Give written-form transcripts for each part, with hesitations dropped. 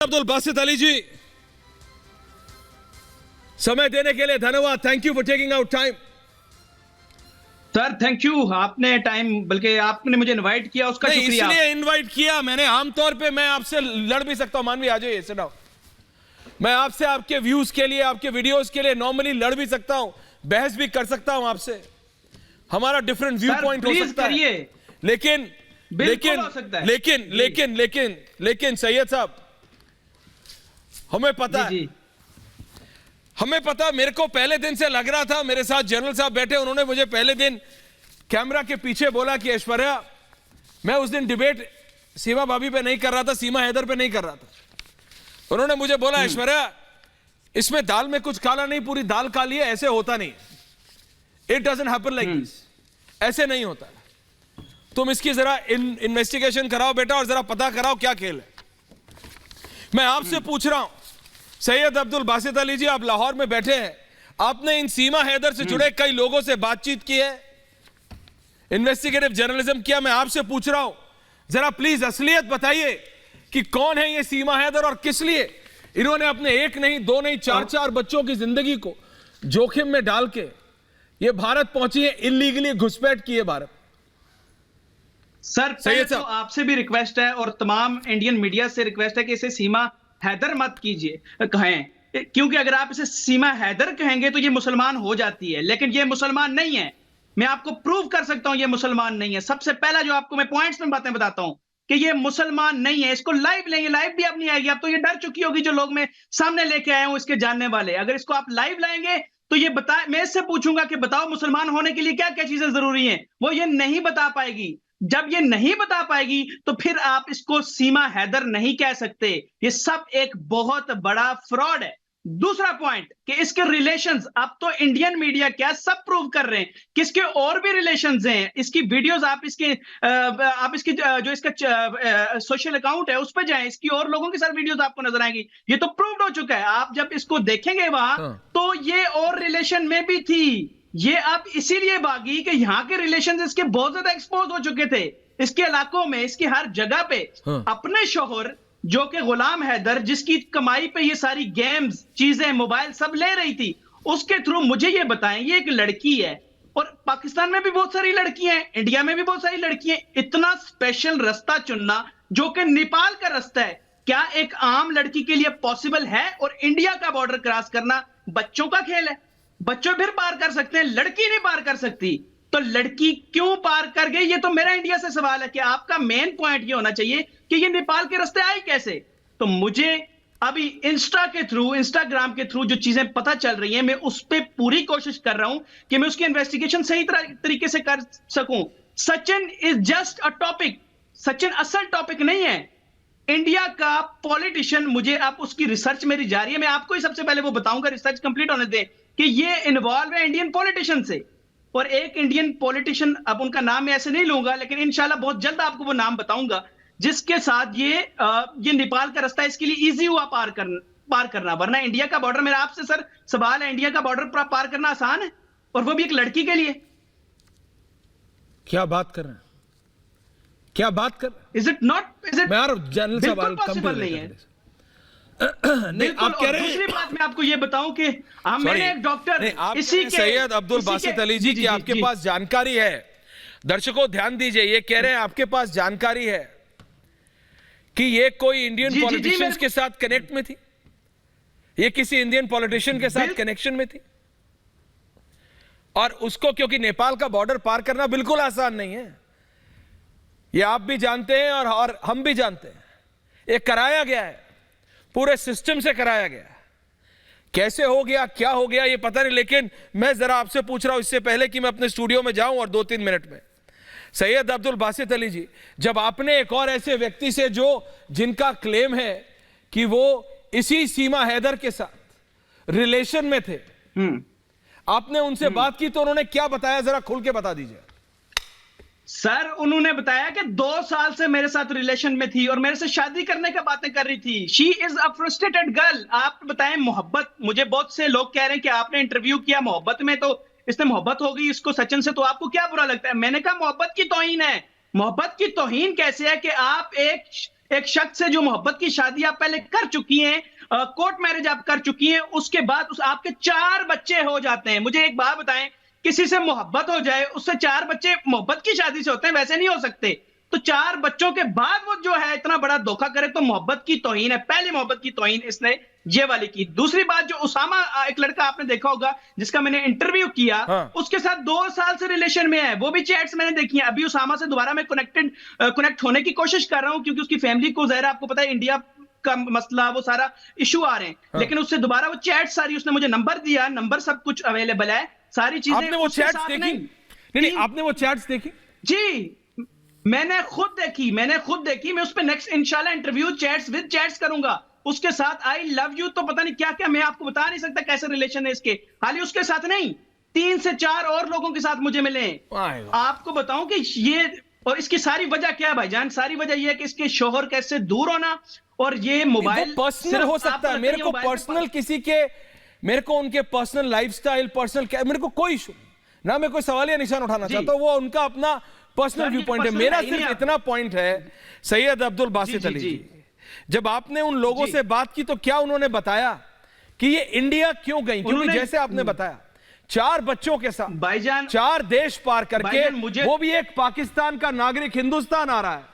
अब्दुल बासित अली जी, समय देने के लिए धन्यवाद। Thank you for taking out time. Sir thank you, आपने टाइम, बल्कि आपने मुझे इनवाइट किया उसका शुक्रिया। इसलिए इनवाइट किया मैंने। आमतौर पे मैं आपसे लड़ भी सकता हूं, मानवी आ जाइए, सिट डाउन। मैं आपसे आपके व्यूज के लिए, आपके वीडियोस के लिए नॉर्मली लड़ भी सकता हूं, बहस भी कर सकता हूं आपसे। हमारा डिफरेंट व्यू पॉइंट हो सकता है, लेकिन लेकिन सैयद साहब, हमें पता है, हमें पता, मेरे को पहले दिन से लग रहा था, मेरे साथ जनरल साहब बैठे, उन्होंने मुझे पहले दिन कैमरा के पीछे बोला कि ऐश्वर्या, मैं उस दिन डिबेट सीमा भाभी पे नहीं कर रहा था, सीमा हैदर पे नहीं कर रहा था। उन्होंने मुझे बोला ऐश्वर्या, इसमें दाल में कुछ काला नहीं, पूरी दाल काली है, ऐसे होता नहीं, it doesn't happen like this, ऐसे नहीं होता। तुम इसकी जरा इन्वेस्टिगेशन कराओ बेटा, और जरा पता कराओ क्या खेल है। मैं आपसे पूछ रहा हूं, सैयद अब्दुल बासित अली जी, आप लाहौर में बैठे हैं, आपने इन सीमा हैदर से जुड़े कई लोगों से बातचीत की है, इन्वेस्टिगेटिव जर्नलिज्म किया। मैं आपसे पूछ रहा हूं, जरा प्लीज असलियत बताइए कि कौन है ये सीमा हैदर और किस लिए इन्होंने अपने एक नहीं, दो नहीं, चार बच्चों की जिंदगी को जोखिम में डाल के ये भारत पहुंची है, इल्लीगली घुसपैठ की है भारत। सर पहले तो आपसे भी रिक्वेस्ट है और तमाम इंडियन मीडिया से रिक्वेस्ट है कि इसे सीमा हैदर मत कीजिए, कहें, क्योंकि अगर आप इसे सीमा हैदर कहेंगे तो ये मुसलमान हो जाती है, लेकिन ये मुसलमान नहीं है। मैं आपको प्रूव कर सकता हूं ये मुसलमान नहीं है। सबसे पहला जो आपको मैं पॉइंट्स में बातें बताता हूं कि ये मुसलमान नहीं है। इसको लाइव लेंगे, लाइव भी अब नहीं आएगी, अब तो ये डर चुकी होगी जो लोग मैं सामने लेके आया हूं इसके जानने वाले। अगर इसको आप लाइव लाएंगे तो ये बता, मैं इससे पूछूंगा कि बताओ मुसलमान होने के लिए क्या क्या चीजें जरूरी हैं, वो ये नहीं बता पाएगी। जब ये नहीं बता पाएगी तो फिर आप इसको सीमा हैदर नहीं कह सकते। ये सब एक बहुत बड़ा फ्रॉड है। दूसरा पॉइंट कि इसके रिलेशंस, अब तो इंडियन मीडिया क्या सब प्रूव कर रहे हैं कि इसके और भी रिलेशंस हैं। इसकी वीडियोस आप इसकी जो इसका सोशल अकाउंट है उस पर जाएं, इसकी और लोगों के साथ वीडियोस आपको नजर आएंगी। ये तो प्रूव्ड हो चुका है। आप जब इसको देखेंगे वहां तो ये और रिलेशन में भी थी। ये अब इसीलिए भागी कि यहाँ के रिलेशन इसके बहुत ज्यादा एक्सपोज हो चुके थे, इसके इलाकों में, इसकी हर जगह पे। अपने शोहर जो कि गुलाम हैदर, जिसकी कमाई पे ये सारी गेम्स, चीजें, मोबाइल सब ले रही थी, उसके थ्रू मुझे ये बताएं, ये एक लड़की है, और पाकिस्तान में भी बहुत सारी लड़कियां हैं, इंडिया में भी बहुत सारी लड़कियां हैं। इतना स्पेशल रास्ता चुनना जो कि नेपाल का रास्ता है, क्या एक आम लड़की के लिए पॉसिबल है? और इंडिया का बॉर्डर क्रॉस करना बच्चों का खेल है, बच्चों फिर पार कर सकते हैं, लड़की नहीं पार कर सकती। तो लड़की क्यों पार कर गई? ये तो मेरा इंडिया से सवाल है कि आपका मेन पॉइंट ये होना चाहिए कि ये नेपाल के रास्ते आई कैसे। तो मुझे अभी इंस्टाग्राम के थ्रू जो चीजें पता चल रही हैं, मैं उस पर पूरी कोशिश कर रहा हूं कि मैं उसकी इन्वेस्टिगेशन सही तरीके से कर सकूं। Sachin is just a topic, Sachin असल टॉपिक नहीं है। इंडिया का पॉलिटिशियन, मुझे आप उसकी रिसर्च मेरी जारी है, मैं आपको ही सबसे पहले वो बताऊंगा, रिसर्च कंप्लीट होने दें, कि ये इन्वॉल्व है इंडियन पॉलिटिशियन से। और एक इंडियन पॉलिटिशियन, अब उनका नाम मैं ऐसे नहीं लूंगा, लेकिन इंशाल्लाह बहुत जल्द आपको वो नाम बताऊंगा, जिसके साथ ये नेपाल का रास्ता इसके लिए इजी हुआ पार करना। वरना इंडिया का बॉर्डर, मेरा आपसे सर सवाल है, इंडिया का बॉर्डर पार करना आसान है, और वो भी एक लड़की के लिए? क्या बात कर रहे हैं, क्या बात कर, इज इट यार जनरल सवाल पॉसिबल नहीं है। नहीं, आप कह रहे हैं। दूसरी बात मैं आपको ये बताऊं कि मैंने एक डॉक्टर, इसी के सैयद अब्दुल बासित अली जी की आपके पास जानकारी है, दर्शकों ध्यान दीजिए, ये कह रहे हैं आपके पास जानकारी है कि ये कोई इंडियन पॉलिटिशियंस के साथ कनेक्ट में थी, ये किसी इंडियन पॉलिटिशियन के साथ कनेक्शन में थी, और उसको, क्योंकि नेपाल का बॉर्डर पार करना बिल्कुल आसान नहीं है, ये आप भी जानते हैं और हम भी जानते हैं। ये कराया गया है, पूरे सिस्टम से कराया गया। कैसे हो गया, क्या हो गया, ये पता नहीं, लेकिन मैं जरा आपसे पूछ रहा हूं, इससे पहले कि मैं अपने स्टूडियो में जाऊं और 2-3 मिनट में, सैयद अब्दुल बासित अली जी, जब आपने एक और ऐसे व्यक्ति से जिनका क्लेम है कि वो इसी सीमा हैदर के साथ रिलेशन में थे, आपने उनसे बात की तो उन्होंने क्या बताया, जरा खुल के बता दीजिए। सर उन्होंने बताया कि 2 साल से मेरे साथ रिलेशन में थी और मेरे से शादी करने का बातें कर रही थी। She is a frustrated girl. आप बताएं, मोहब्बत, मुझे बहुत से लोग कह रहे हैं कि आपने इंटरव्यू किया मोहब्बत में, तो इसने मोहब्बत हो गई इसको सचिन से, तो आपको क्या बुरा लगता है? मैंने कहा मोहब्बत की तौहीन है। मोहब्बत की तौहीन कैसे है कि आप एक शख्स से जो मोहब्बत की शादी आप पहले कर चुकी हैं, कोर्ट मैरिज आप कर चुकी हैं, उसके बाद आपके 4 बच्चे हो जाते हैं। मुझे एक बात बताएं, किसी से मोहब्बत हो जाए उससे 4 बच्चे मोहब्बत की शादी से होते हैं, वैसे नहीं हो सकते। तो 4 बच्चों के बाद वो जो है इतना बड़ा धोखा करे तो मोहब्बत की तौहीन है। पहली मोहब्बत की तौहीन इसने ये वाली की। दूसरी बात, जो उसामा एक लड़का आपने देखा होगा जिसका मैंने इंटरव्यू किया, हाँ। उसके साथ 2 साल से रिलेशन में है, वो भी चैट्स मैंने देखी हैं। अभी उसामा से दोबारा मैं कनेक्ट होने की कोशिश कर रहा हूं, क्योंकि उसकी फैमिली को ज़ाहिर आपको पता है इंडिया का मसला वो सारा इशू आ रहे हैं। हाँ। लेकिन उससे दोबारा वो चैट सारी, उसने मुझे नंबर दिया, नंबर सब कुछ अवेलेबल है, सारी चीजें। आपने वो उसके चैट्स साथ देखी? नहीं, आपने वो चैट्स देखी? जी, मैंने खुद देखी, मैं उस पर नेक्स्ट इंशाल्लाह इंटरव्यू चैट्स विद चैट्स करूंगा। उसके साथ आई लव यू तो पता नहीं क्या क्या, मैं आपको बता नहीं सकता कैसे रिलेशन है इसके। हालांकि उसके साथ नहीं, 3 से 4 और लोगों के साथ मुझे मिले। आपको बताऊं कि ये, और इसकी सारी वजह क्या है भाईजान? सारी वजह यह है कि इसके शोहर कैसे दूर होना, और ये मोबाइल पर्सनल हो सकता है। मेरे को पर्सनल किसी के, मेरे को उनके पर्सनल लाइफस्टाइल, पर्सनल क्या, मेरे को कोई इशू ना, मैं कोई सवाल या निशान उठाना चाहता हूं, वो उनका अपना पर्सनल व्यू पॉइंट है। मेरा सिर्फ इतना पॉइंट है, सैयद अब्दुल बासित अली जी, जब आपने उन लोगों से बात की तो क्या उन्होंने बताया कि ये इंडिया क्यों गई? क्योंकि जैसे आपने बताया 4 बच्चों के साथ भाईजान 4 देश पार करके, वो भी एक पाकिस्तान का नागरिक हिंदुस्तान आ रहा है।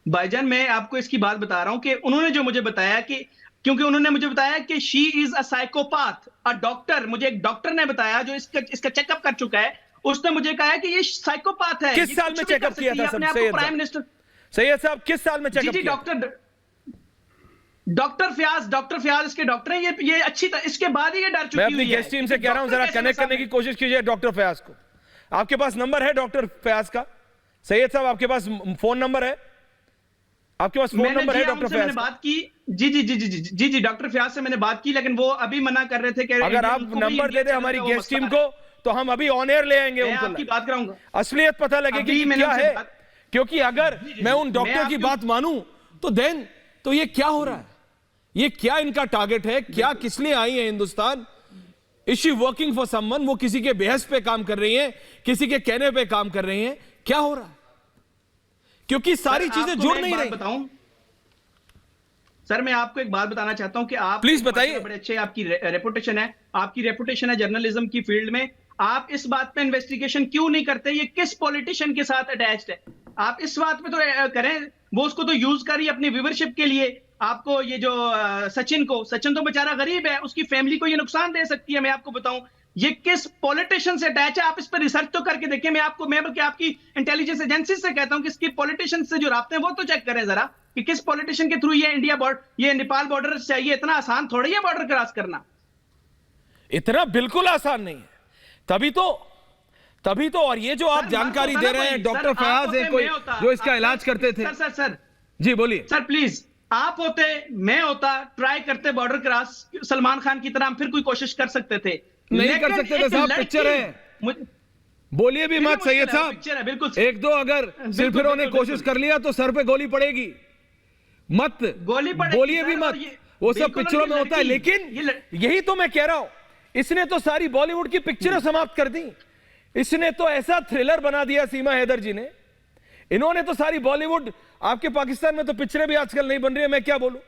भाईजान मैं आपको इसकी बात बता रहा हूं कि उन्होंने जो मुझे बताया कि, क्योंकि उन्होंने मुझे बताया कि she is a psychopath, a doctor, मुझे एक डॉक्टर ने बताया जो इसका चेकअप कर चुका है, उसने मुझे कहा है कि ये साइकोपाथ है। किस साल में चेकअप किया था प्राइम मिनिस्टर सैयद साहब, किस साल में चेकअप किया? डॉक्टर फयाज इसके डॉक्टर हैं। ये अच्छी तरह, इसके बाद ही ये डर चुकी मैं हुई है। अपनी गेस्ट टीम से कह रहा हूं, जरा कनेक्ट करने की कोशिश कीजिए डॉक्टर फयाज को। आपके पास नंबर है डॉक्टर फयाज का? सैयद साहब आपके पास फोन नंबर है? आपके पास फोन नंबर है डॉक्टर फयाज? मैंने बात की, जी डॉक्टर फयाज से मैंने बात की, लेकिन वो अभी मना कर रहे थे कि अगर आप नंबर दे दे हमारी गेस्ट टीम को तो हम अभी ऑन एयर ले आएंगे उनको, आपकी बात कराऊंगा, असलियत पता लगेगी कि क्या है। क्योंकि अगर मैं उन डॉक्टर की बात मानूं तो देन तो ये क्या हो रहा है, ये क्या इनका टारगेट है, क्या किस लिए आई है Hindustan? Is she working for someone? वो किसी के बेहस पे काम कर रही हैं, किसी के कहने पे काम कर रही हैं, क्या हो रहा है? क्योंकि सारी चीजें जुड़ नहीं रही। बताऊं सर, मैं आपको एक बात बताना चाहता हूं कि आप प्लीज बताइए। बड़े अच्छे आपकी रेपुटेशन है, जर्नलिज्म की फील्ड में। आप इस बात पे इन्वेस्टिगेशन क्यों नहीं करते, ये किस पॉलिटिशियन के साथ अटैच्ड है? आप इस बात पे तो करें, वो उसको तो यूज करिए अपनी व्यूवरशिप के लिए। आपको ये जो सचिन तो बेचारा गरीब है, उसकी फैमिली को ये नुकसान दे सकती है। मैं आपको बताऊं ये किस पॉलिटिशियन से अटैच है, आप इस पर रिसर्च तो करके देखें। मैं बल्कि आपकी इंटेलिजेंस एजेंसी से कहता हूं कि इसकी पॉलिटिशियन से जो राब्ते हैं वो तो चेक करें जरा, कि किस पॉलिटिशियन के थ्रू ये नेपाल बॉर्डर चाहिए। इतना आसान थोड़ी है बॉर्डर क्रॉस करना, इतना बिल्कुल आसान नहीं है। तभी तो और ये जो आप जानकारी दे रहे हैं, डॉक्टर फयाज है कोई जो इसका इलाज करते थे। सर जी बोलिए सर, प्लीज। आप होते, मैं होता, ट्राई करते बॉर्डर क्रॉस सलमान खान की तरह, हम फिर कोई कोशिश कर सकते थे। नहीं कर सकते थे साहब, पिक्चर है। बोलिए भी मत सैयद साहब, बिल्कुल। 1-2 अगर सिर्फ ने कोशिश कर लिया तो सर पे गोली पड़ेगी, मत गोली पड़ेगी, बोलिए भी मत। वो सब पिक्चरों में होता है, लेकिन यही तो मैं कह रहा हूं, इसने तो सारी बॉलीवुड की पिक्चरें समाप्त कर दी। इसने तो ऐसा थ्रिलर बना दिया सीमा हैदर जी ने। इन्होंने तो सारी बॉलीवुड, आपके पाकिस्तान में तो पिक्चरें भी आजकल नहीं बन रही है, मैं क्या बोलूं,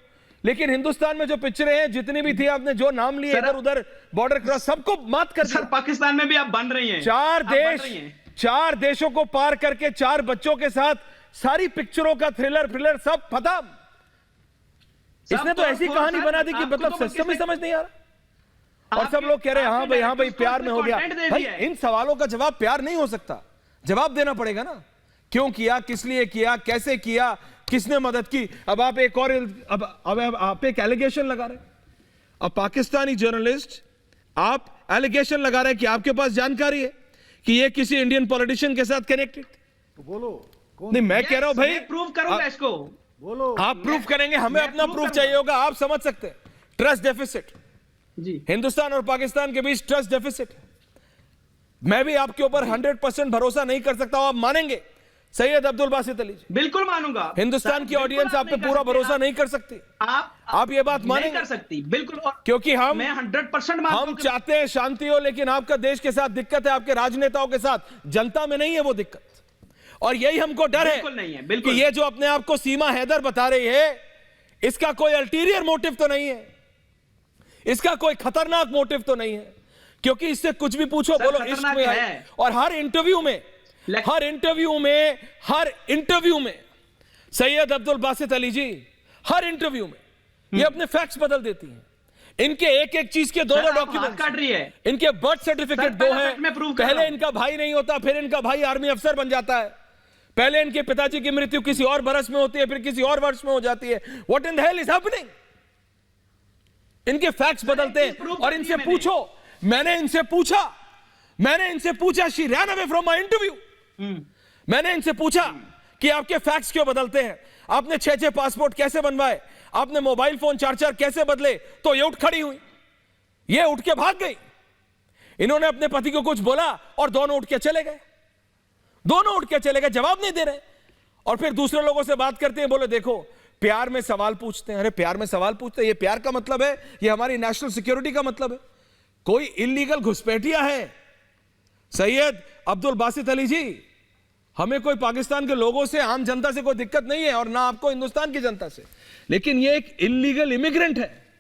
लेकिन हिंदुस्तान में जो पिक्चरें हैं जितनी भी थी, आपने जो नाम लिए इधर उधर बॉर्डर क्रॉस, सबको मात कर दिया। सर पाकिस्तान में भी आप बन रही हैं। 4 देशों को पार करके 4 बच्चों के साथ सारी पिक्चरों का थ्रिलर सब खत्म। इसने तो ऐसी कहानी बना दी कि मतलब सिस्टम ही समझ नहीं आ रहा। और सब लोग कह रहे हैं हाँ भाई प्यार में हो गया। भाई इन सवालों का जवाब प्यार नहीं हो सकता, जवाब देना पड़ेगा ना। क्यों किया, किस लिए किया, कैसे किया, किसने मदद की? अब आप एक और अब आप एक एलिगेशन लगा रहे हैं। अब पाकिस्तानी जर्नलिस्ट आप एलिगेशन लगा रहे हैं कि आपके पास जानकारी है कि ये किसी इंडियन पॉलिटिशियन के साथ कनेक्टेड। तो बोलो नहीं, मैं कह रहा हूं भाई, प्रूव करूंगा इसको। बोलो, आप प्रूफ करेंगे, हमें अपना प्रूफ चाहिए होगा। आप समझ सकते हैं ट्रस्ट डेफिसिट जी, हिंदुस्तान और पाकिस्तान के बीच ट्रस्ट डेफिसिट। मैं भी आपके ऊपर 100% भरोसा नहीं कर सकता हूं, आप मानेंगे सैयद अब्दुल बासित अली जी? बिल्कुल मानूंगा। हिंदुस्तान की ऑडियंस आप पे पूरा भरोसा नहीं कर सकती। आप ये बात मानेंगे? नहीं कर सकती, बिल्कुल। क्योंकि मैं 100% हम चाहते हैं शांति हो, लेकिन आपका देश के साथ दिक्कत है, आपके राजनेताओं के साथ, जनता में नहीं है वो दिक्कत। और यही हमको डर बिल्कुल नहीं है, है बिल्कुल। कि ये जो अपने आप को सीमा हैदर बता रही है, इसका कोई अल्टीरियर मोटिव तो नहीं है, इसका कोई खतरनाक मोटिव तो नहीं है, क्योंकि इससे कुछ भी पूछो बोलो इश्क खतरनाक में है। है। और हर इंटरव्यू में सैयद अब्दुल बासित अली जी हर इंटरव्यू में ये अपने फैक्ट्स बदल देती हैं। इनके एक एक चीज के दो सर, आप हाथ डॉक्यूमेंट काट रही है। इनके बर्थ सर्टिफिकेट सर, दो पहला है। फैक्ट मैं प्रूव कर रहा पहले हूं। इनका भाई नहीं होता, फिर इनका भाई आर्मी अफसर बन जाता है। पहले इनके पिताजी की मृत्यु किसी और बरस में होती है, फिर किसी और वर्ष में हो जाती है। What in the hell is happening? इनके फैक्ट्स बदलते हैं। और इनसे पूछो, मैंने इनसे पूछा she ran away from my interview. मैंने इनसे पूछा कि आपके फैक्ट्स क्यों बदलते हैं, आपने 6-6 पासपोर्ट कैसे बनवाए, आपने मोबाइल फोन 4-4 कैसे बदले? तो ये उठ खड़ी हुई, ये उठ के भाग गई। इन्होंने अपने पति को कुछ बोला और दोनों उठ के चले गए, जवाब नहीं दे रहे। और फिर दूसरे लोगों से बात करते हैं, बोले देखो प्यार में सवाल पूछते हैं। अरे प्यार में सवाल पूछते हैं, ये प्यार का मतलब है, ये हमारी नेशनल सिक्योरिटी का मतलब है। कोई इलीगल घुसपैठिया है सैयद अब्दुल बासित अली जी। हमें कोई पाकिस्तान के लोगों से, आम जनता से कोई दिक्कत नहीं है, और ना आपको हिंदुस्तान की जनता से, लेकिन ये एक इलीगल इमिग्रेंट है।